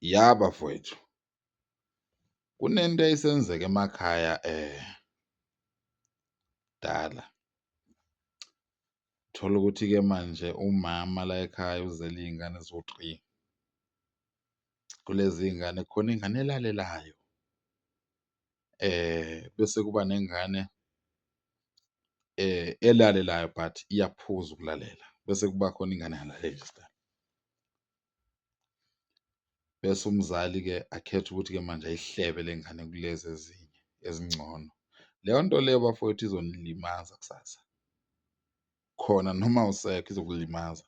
Ya bafowethu, kunento eyayisenzeka emakhaya kudala. Uthola ukuthi-ke manje umama la ekhaya uzele iy'ngane eziwu-3. Kulezi ngane kukhona ingane elalelayo, bese kuba nengane elalelayo but iyaphuza ukulalela, bese kuba khona ingane engalaleli sidala. Bese umzali-ke akhethe ukuthi-ke manje ayihlebe le ngane kulezi ezinye ezingcono. Leyo nto leyo bafowethu izonilimaza kusasa, khona noma awusekho izokulimaza.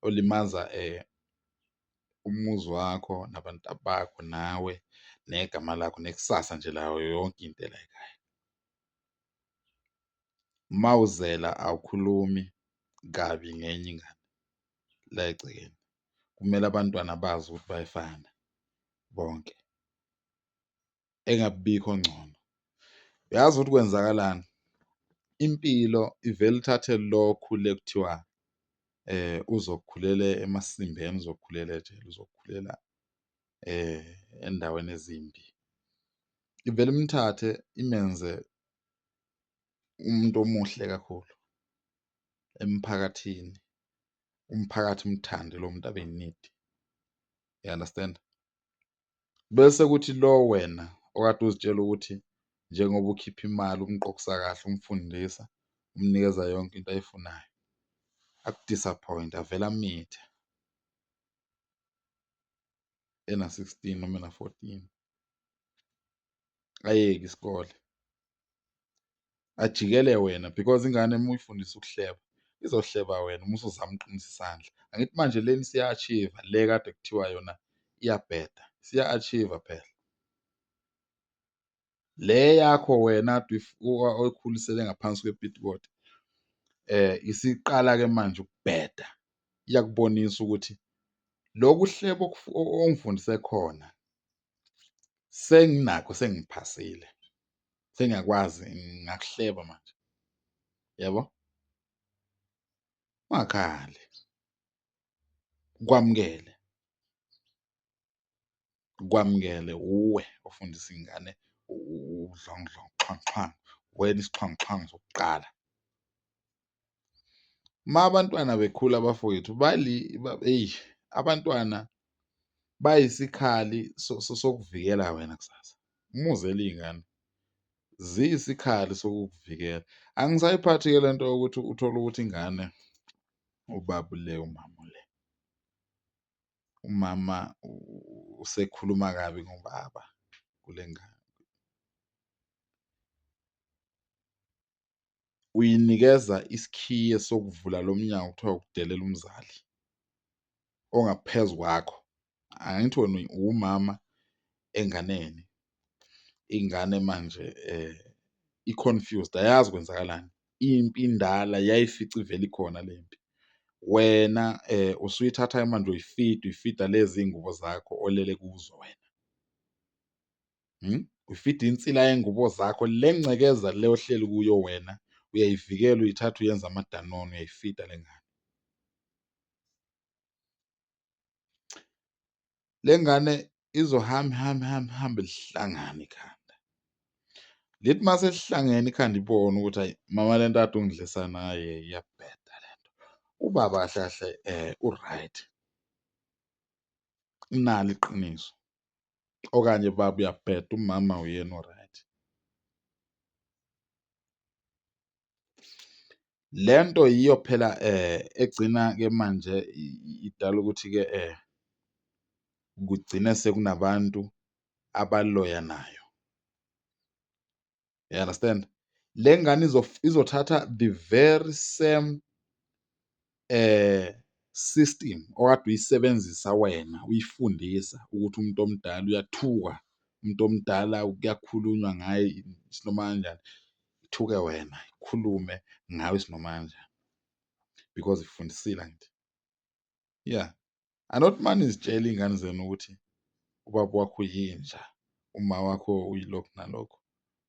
Olimaza umuzi wakho, nabantabakho, nawe, negama lakho, nekusasa nje layo yonke into la ekhaya. Mawuzela awukhulumi kabi ngenye ingane la egcekeni. Kumele abantwana bazi ukuthi bayafana bonke, engabibikho ongcono. Uyazi ukuthi kwenzakalani? Impilo ivele ithathe lo okhule kuthiwa uzokukhulela emasimbeni, uzokukhulela ejele, uzokukhulela endaweni ezimbi. Ivele imthathe imenze umuntu omuhle kakhulu emphakathini, umphakathi umthande lo muntu abe yinidi. You understand? Bese kuthi lo wena okade uzitshela ukuthi njengoba ukhipha imali, umqoqisa kahle, umfundisa, umnikeza yonke into ayifunayo, aku-disappoint-e, avele amithe ena-16 noma ena-14, ayeke isikole, ajikele wena because ingane uma uyifundisa ukuhleba izohleba wena uma usuzama ukuqinisa isandla. Angithi manje leni siya-achieve-a, le kade kuthiwa yona iyabheda, siya-achieve-a phela. Le yakho wena kade oyikhulisele ngaphansi kwe-pitkot isiqala-ke manje ukubheda, iyakubonisa ukuthi loku hlebo ongifundise khona senginakho, sengiphasile, sengiyakwazi, ngakuhleba manje, yabo? Ungakhali, kwamukele, kwamukele uwe ofundisa ingane udlongudlongo, uxhwanguxhwangu, wena isixhwanguxhwangu sokuqala. Ma abantwana bekhula bafowethu eyi, abantwana bayisikhali sokuvikela wena kusasa. Uma uzele iy'ngane ziyisikhali sokukuvikela. Angisayiphathi-ke le nto yokuthi uthole ukuthi ingane ubaba ule, umama ule, umama usekhuluma kabi ngobaba kule ngane. Uyinikeza isikhiye sokuvula lo mnyango kuthiwa ukudelela umzali ongaphezu kwakho. Angithi wena uwumama enganeni, ingane manje i-confused, ayazi kwenzakalani. Impi indala yayifica ivele ikhona le mpi. Wena usuyithatha manje uyifida lezi iy'ngubo zakho olele kuzo wena. Uyifida insila yengubo zakho, le ngcekeza le ohleli kuyo wena uyayivikela, uyithatha uyenza amadanone, uyayifida le ngane. Le ngane izohamba ihambe ihambe ihambe lihlangane ikhanda. Lithi mase lihlangene ikhanda ibone ukuthi hayi mama le nto kade ungidlisa nayo iyabheda le nto. Ubaba kahle kahle u-right, unalo iqiniso, okanye baba uyabheda, umama uyena o-right. Le nto yiyo phela egcina-ke manje idala ukuthi-ke kugcine sekunabantu abaloya nayo. You understand? Le ngane izothatha the very same system okade uyisebenzisa wena uyifundisa ukuthi umuntu omdala uyathuka, umuntu omdala kuyakhulunywa ngaye isinoma kanjani, ithuke wena ikhulume ngawe isinoma kanjani because ifundisile angithi? Yeah, anothi manizitshela iy'ngane zenu ukuthi ubaba wakho uyinja, uma wakho uyilokhu nalokhu,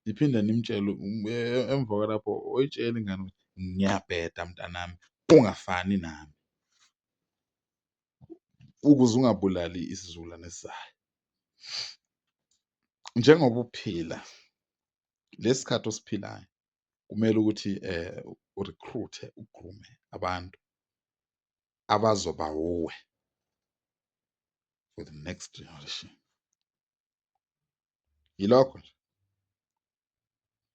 niphinde nimtshele emva kwalapho oyitshele ingane ukuthi ngiyabheda mntanami, ungafani nami. ukuze ungabulali isizukulwane esizayo. Njengoba uphila lesikhathi osiphilayo, kumele ukuthi urecruit-e, ugrume abantu abazoba wuwe for the next generation. Yilokho nje.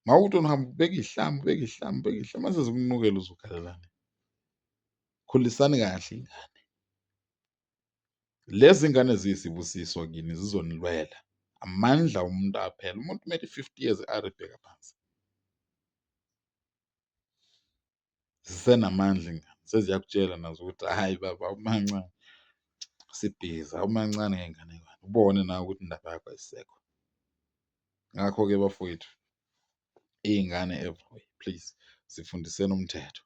Mawukuthi uhamba ubeka iy'hlambi, ubeka iy'hlambi, ubeka iy'hlambi, mase zikunukela uzokhalelani. Khulisani kahle iy'ngane. Lezi ngane ziyisibusiso kini zizonilwela. Amandla umuntu aphela. Umuntu uma ethi 50 years bheka phansi. Zisenamandla iy'ngane. Seziyakutshela nazo ukuthi hhayi baba awumancane. Sibhizi, awumancane ngey'nganekwane. Ubone nawe ukuthi indaba yakho ayisekho. Ngakho-ke bafowethu, iy'ngane everywhere, please, zifundiseni umthetho.